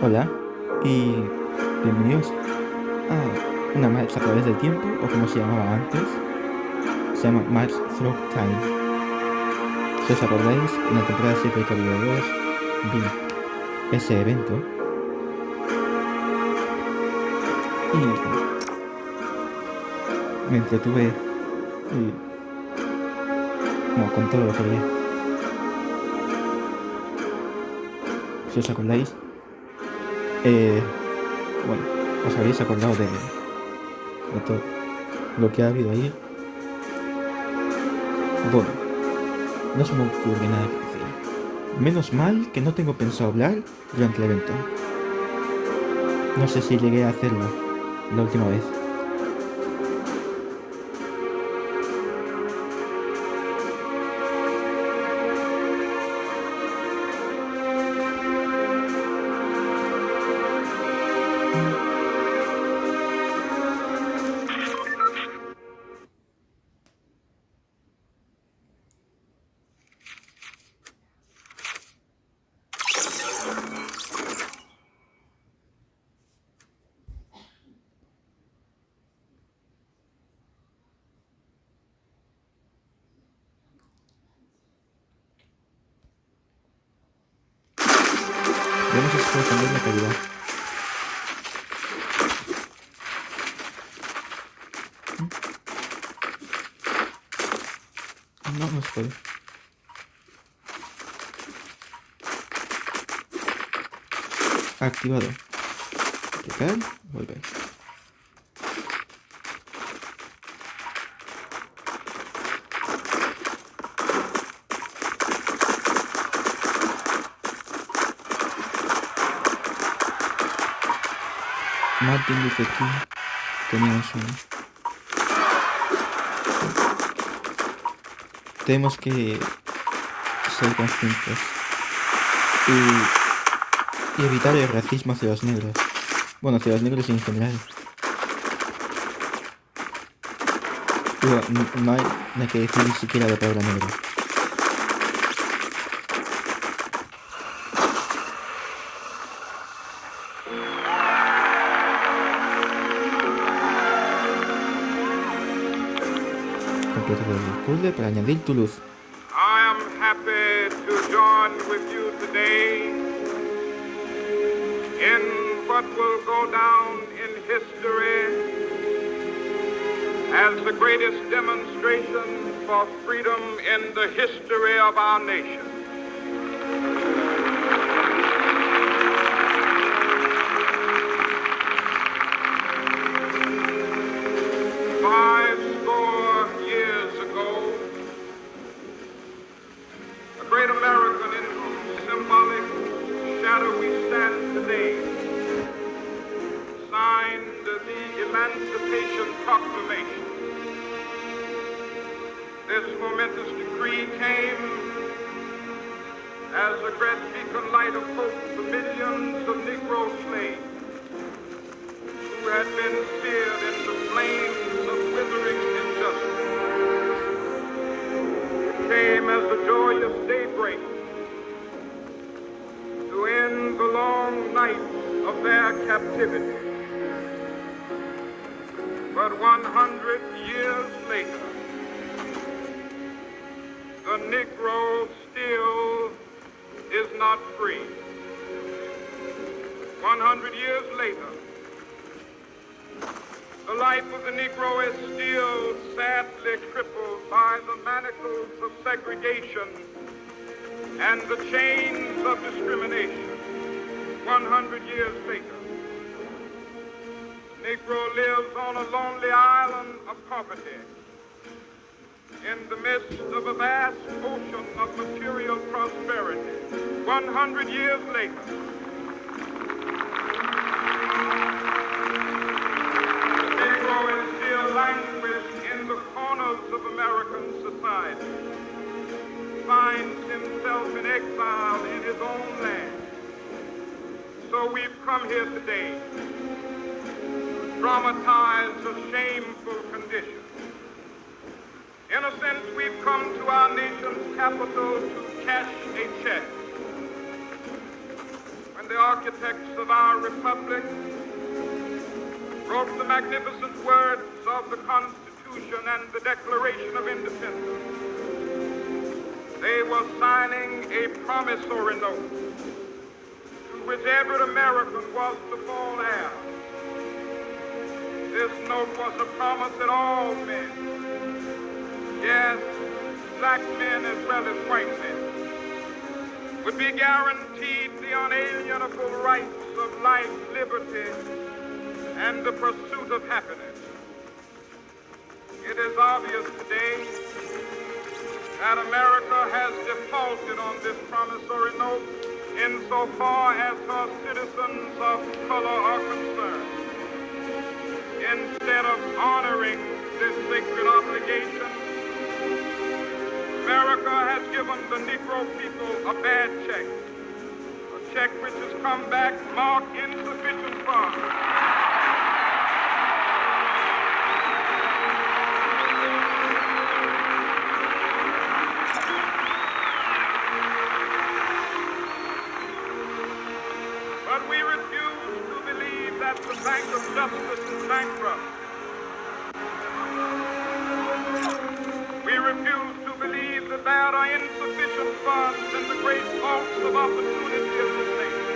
Hola y bienvenidos a una marcha a través del tiempo, o como se llamaba antes, se llama March Through Time. Si os acordáis, en la temporada 7 de capítulo 2 vi ese evento y me entretuve y, con todo lo que vi. Si os acordáis, bueno, os habéis acordado de todo lo que ha habido ahí. Bueno, no se me ocurre nada que decir. Menos mal que no tengo pensado hablar durante el evento. No sé si llegué a hacerlo la última vez. Vemos si se puede cambiar la calidad. No, no se puede. Activado. Aplicar, volver. Martin Luther King tenía un sueño. Tenemos que ser conscientes y evitar el racismo hacia los negros. Bueno, hacia los negros en general. Pero no hay que decir ni siquiera la palabra negro. Completo el puzzle para añadir tu luz. I am happy to join with you today in what will go down in history as the greatest demonstration for freedom in the history of our nation. Great American in whose symbolic shadow we stand today, signed the Emancipation Proclamation. This momentous decree came as a great beacon light of hope to millions of Negro slaves who had been seared in the flames of withering injustice. Came as a joyous daybreak to end the long night of their captivity. But 100 years later, the Negro still is not free. 100 years later, the life of the Negro is still sadly crippled by the manacles of segregation and the chains of discrimination. 100 years later, Negro lives on a lonely island of poverty in the midst of a vast ocean of material prosperity. 100 years later, language in the corners of American society, finds himself in exile in his own land. So we've come here today to dramatize a shameful condition. In a sense, we've come to our nation's capital to cash a check. When the architects of our republic, wrote the magnificent words of the Constitution and the Declaration of Independence. They were signing a promissory note to which every American was to fall heir. This note was a promise that all men, yes, black men as well as white men, would be guaranteed the unalienable rights of life, liberty, and the pursuit of happiness. It is obvious today that America has defaulted on this promissory note insofar as her citizens of color are concerned. Instead of honoring this sacred obligation, America has given the Negro people a bad check, a check which has come back marked insufficient funds. But we refuse to believe that the Bank of Justice is bankrupt. We refuse to believe that there are insufficient funds in the great vaults of opportunity of this nation.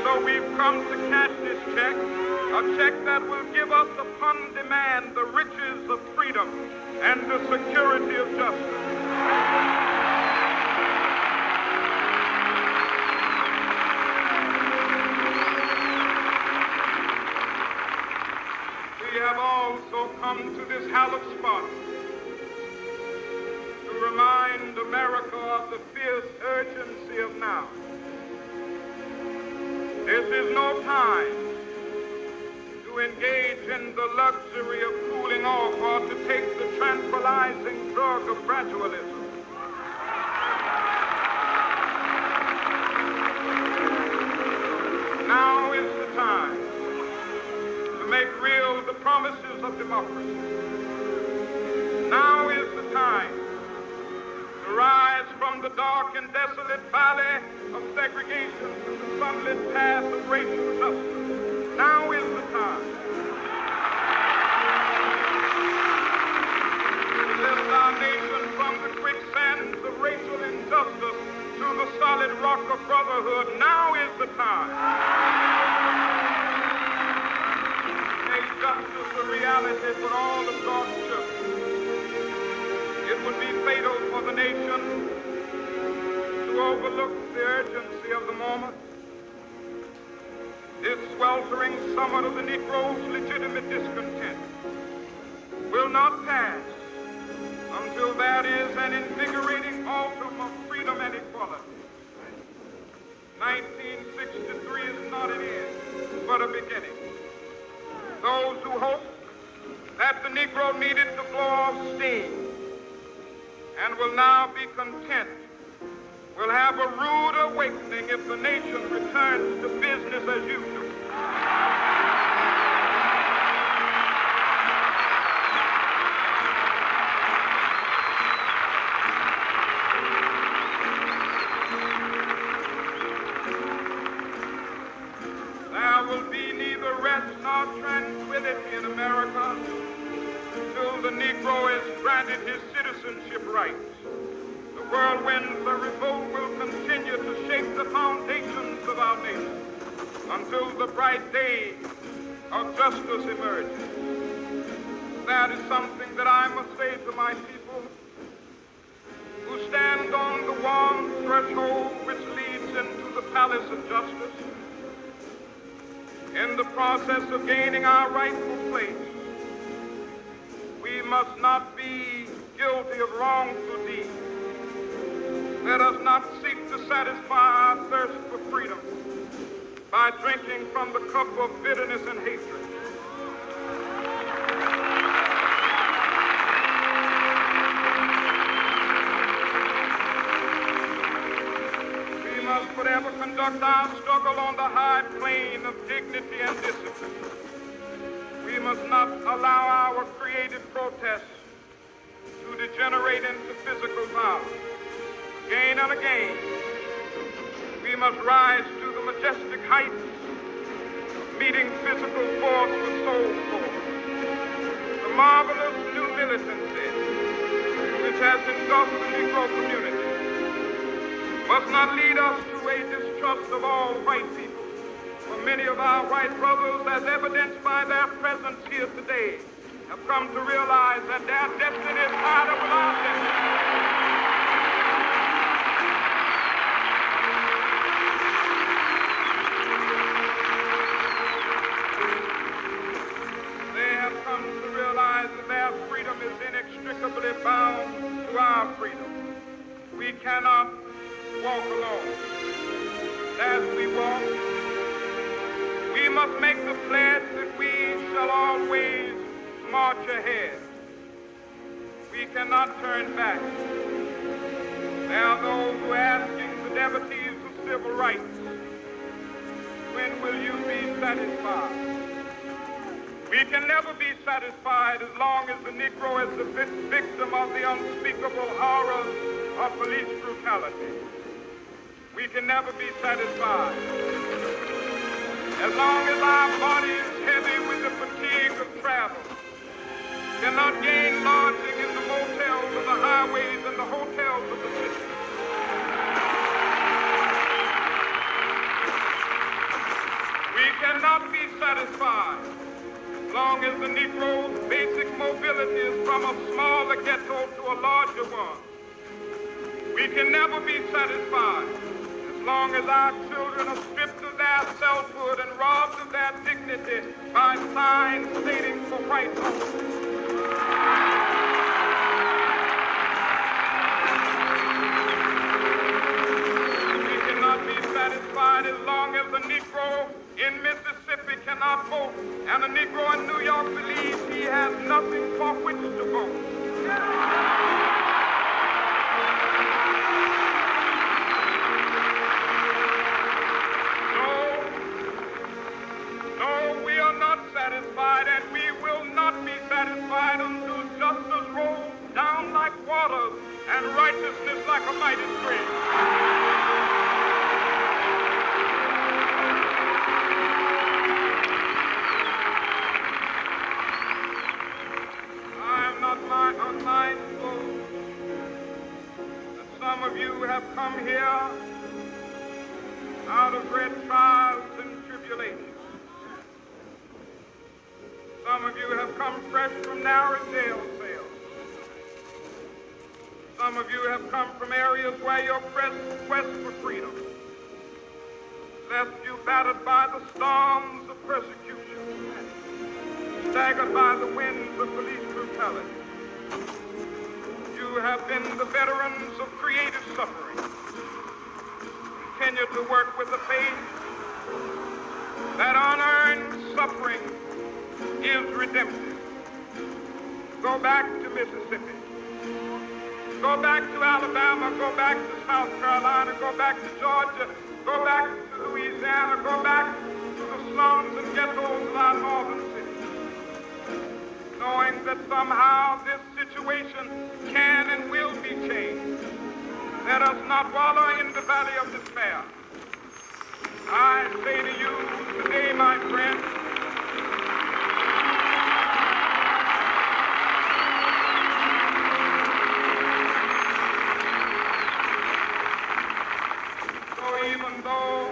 So we've come to cash this check, a check that will give us upon demand the riches of freedom and the security of justice. We have also come to this hallowed spot to remind America of the fierce urgency of now. This is no time to engage in the luxury of cooling off or to take the tranquilizing drug of gradualism. Now is the time to make real the promises of democracy. Now is the time to rise from the dark and desolate valley of segregation to the sunlit path of racial justice. Now is the time to lift our nation from the quicksands of racial injustice to the solid rock of brotherhood. Now is the time to make justice a reality for all of God's children. It would be fatal for the nation to overlook the urgency of the moment. This sweltering summit of the Negro's legitimate discontent will not pass until there is an invigorating autumn of freedom and equality. 1963 is not an end, but a beginning. Those who hope that the Negro needed to blow off steam and will now be content will have a rude awakening if the nation returns to business as usual. There will be neither rest nor tranquility in America until the Negro is granted his citizenship rights. The whirlwinds of revolt will continue to shake the foundations of our nation until the bright day of justice emerges. That is something that I must say to my people who stand on the warm threshold which leads into the palace of justice. In the process of gaining our rightful place, we must not be guilty of wrongful deeds. Let us not seek to satisfy our thirst for freedom by drinking from the cup of bitterness and hatred. We must forever conduct our struggle on the high plane of dignity and discipline. We must not allow our creative protests to degenerate into physical violence. Again and again, we must rise to the majestic defeating physical force with soul force. The marvelous new militancy which has engulfed the Negro community must not lead us to a distrust of all white people. For many of our white brothers, as evidenced by their presence here today, have come to realize that their destiny is tied up with our destiny. They have come to realize that their freedom is inextricably bound to our freedom. We cannot walk alone. As we walk, we must make the pledge that we shall always march ahead. We cannot turn back. There are those who are asking the devotees of civil rights, when will you be satisfied? We can never be satisfied as long as the Negro is the victim of the unspeakable horrors of police brutality. We can never be satisfied as long as our body is heavy with the fatigue of travel, cannot gain lodging in the motels of the highways and the hotels of the city. We cannot be satisfied as long as the Negro's basic mobility is from a smaller ghetto to a larger one. We can never be satisfied as long as our children are stripped of their selfhood and robbed of their dignity by signs stating for white only. We cannot be satisfied as long as the Negro in Mississippi cannot vote and a Negro in New York believes he has nothing for which to vote. Satisfied, and we will not be satisfied until justice rolls down like waters and righteousness like a mighty stream. I am not unmindful that some of you have come here out of great trials and tribulations. Some of you have come fresh from narrow jail cells. Some of you have come from areas where your quest for freedom left you battered by the storms of persecution, staggered by the winds of police brutality. You have been the veterans of creative suffering. Continue to work with the faith that unearned suffering is redemptive. Go back to Mississippi. Go back to Alabama. Go back to South Carolina. Go back to Georgia. Go back to Louisiana. Go back to the slums and ghettos of our northern cities. Knowing that somehow this situation can and will be changed. Let us not wallow in the valley of despair. I say to you today, my friends, even though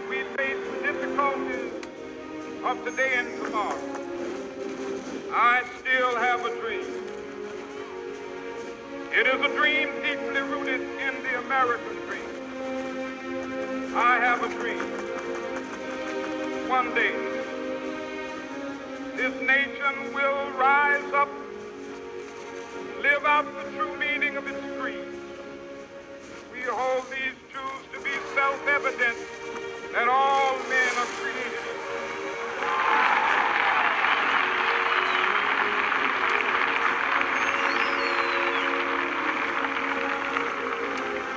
we face the difficulties of today and tomorrow, I still have a dream. It is a dream deeply rooted in the American dream. I have a dream. One day, this nation will rise up, live out the true meaning of its creed. We hold these truths to be self-evident that all men are created.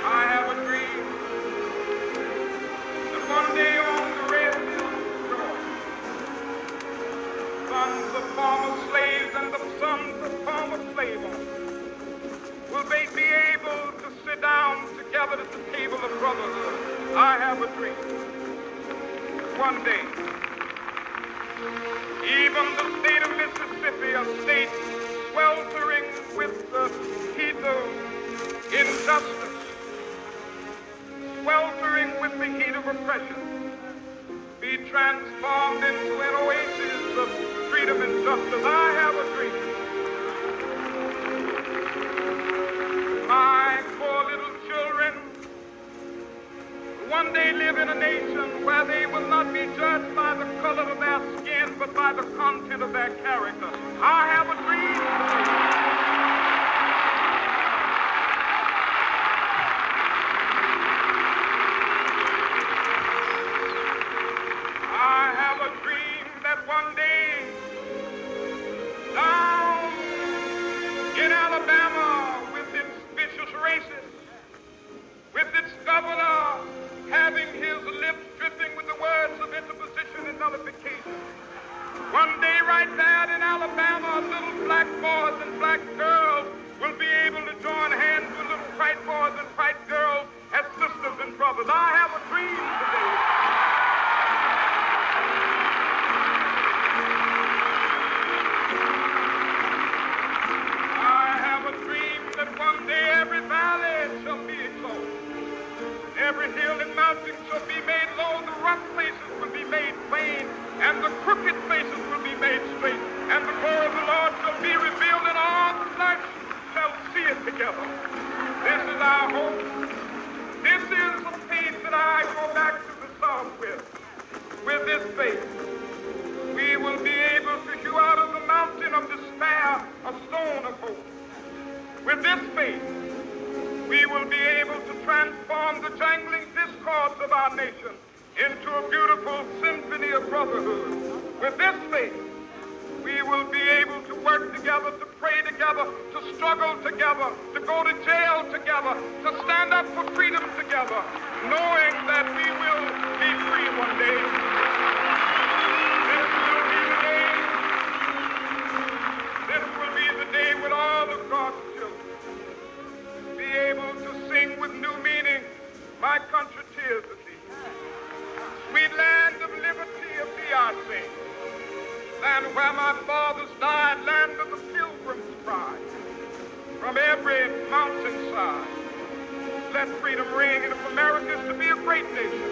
I have a dream that one day on the red shore, sons of former slaves and the sons of former slave owners will they be able to sit down together at the table of brotherhood. I have a dream. One day, Even the state of Mississippi, a state sweltering with the heat of injustice, sweltering with the heat of oppression, be transformed into an oasis of freedom and justice. I have a dream. My poor little children one day live in a nation where they will not be judged by the color of their skin, but by the content of their character. I have a dream. I have a dream that one day, down in Alabama, with its vicious racists, with its governor having his lips dripping with the words of interposition and nullification. One day right there in Alabama, little black boys and black girls will be able to join hands with little white boys and white girls as sisters and brothers. I have a dream today. I have a dream that one day every valley shall be exalted. Every hill and mountain shall be made low, the rough places will be made plain, and the crooked places will be made straight, and the glory of the Lord shall be revealed, and all flesh shall see it together. This is our hope. This is the faith that I go back to the Psalm with. With this faith, we will be able to hew out of the mountain of despair a stone of hope. With this faith, we will be able to transform the jangling discords of our nation into a beautiful symphony of brotherhood. With this faith, we will be able to work together, to pray together, to struggle together, to go to jail together, to stand up for freedom together, knowing that we will be free one day. This will be the day when all of God's children be able to sing with new meaning, my country tears of thee. Sweet land of liberty of thee I sing. Land where my fathers died, land of the pilgrim's pride. From every mountainside, let freedom ring. And if America is to be a great nation,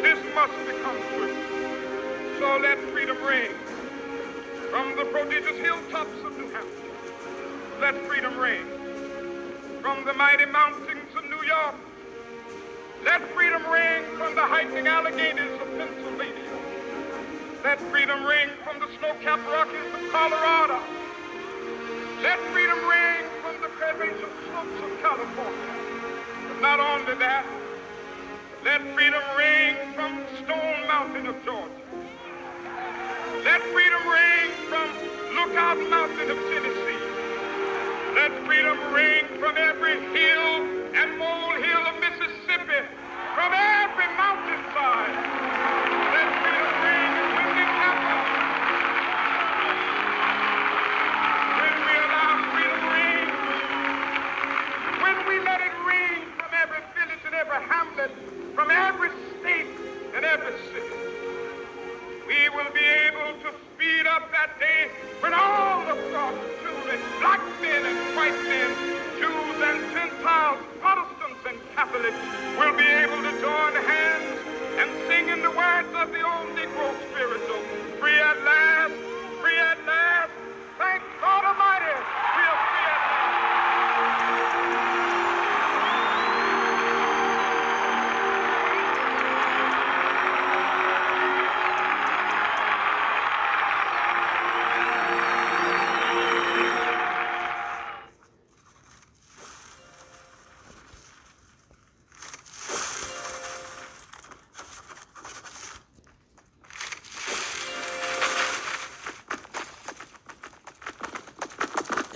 this must become true. So let freedom ring. From the prodigious hilltops of New Hampshire, let freedom ring. From the mighty mountains of New York, let freedom ring. From the hiking Alleghenies of Pennsylvania, let freedom ring. From the snow-capped Rockies of Colorado, let freedom ring. From the curvaceous slopes of California. But not only that, let freedom ring from Stone Mountain of Georgia. Let freedom ring from Lookout Mountain of Tennessee. Let freedom ring from every hill and molehill of Mississippi, from every mountainside. Let freedom ring, and when it happens, when we allow freedom ring, when we let it ring from every village and every hamlet, from every state and every city, we will be able to speed up that day when all of God's children, black men and white men, Jews and Gentiles, Protestants and Catholics, will be able to join hands and sing in the words of the old Negro spiritual, free at last, free at last, thank God Almighty, we are free at last.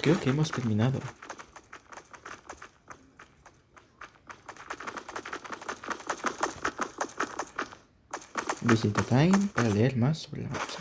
Creo que hemos terminado. Visita Time para leer más sobre la marcha.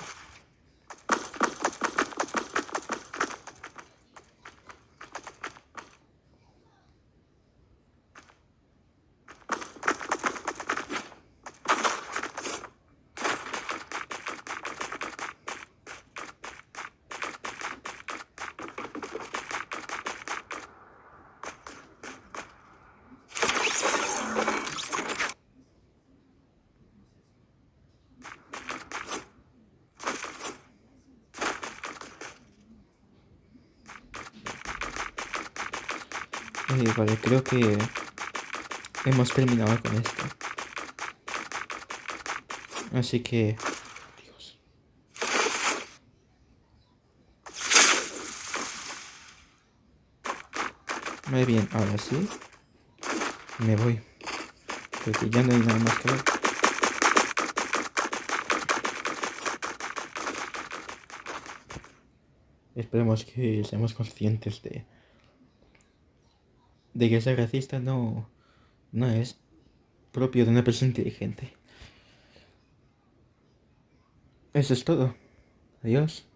Vale, creo que hemos terminado con esto. Así que... Dios. Muy bien, ahora sí. Me voy. Porque ya no hay nada más que ver. Esperemos que seamos conscientes de que ser racista no es propio de una persona inteligente. Eso es todo. Adiós.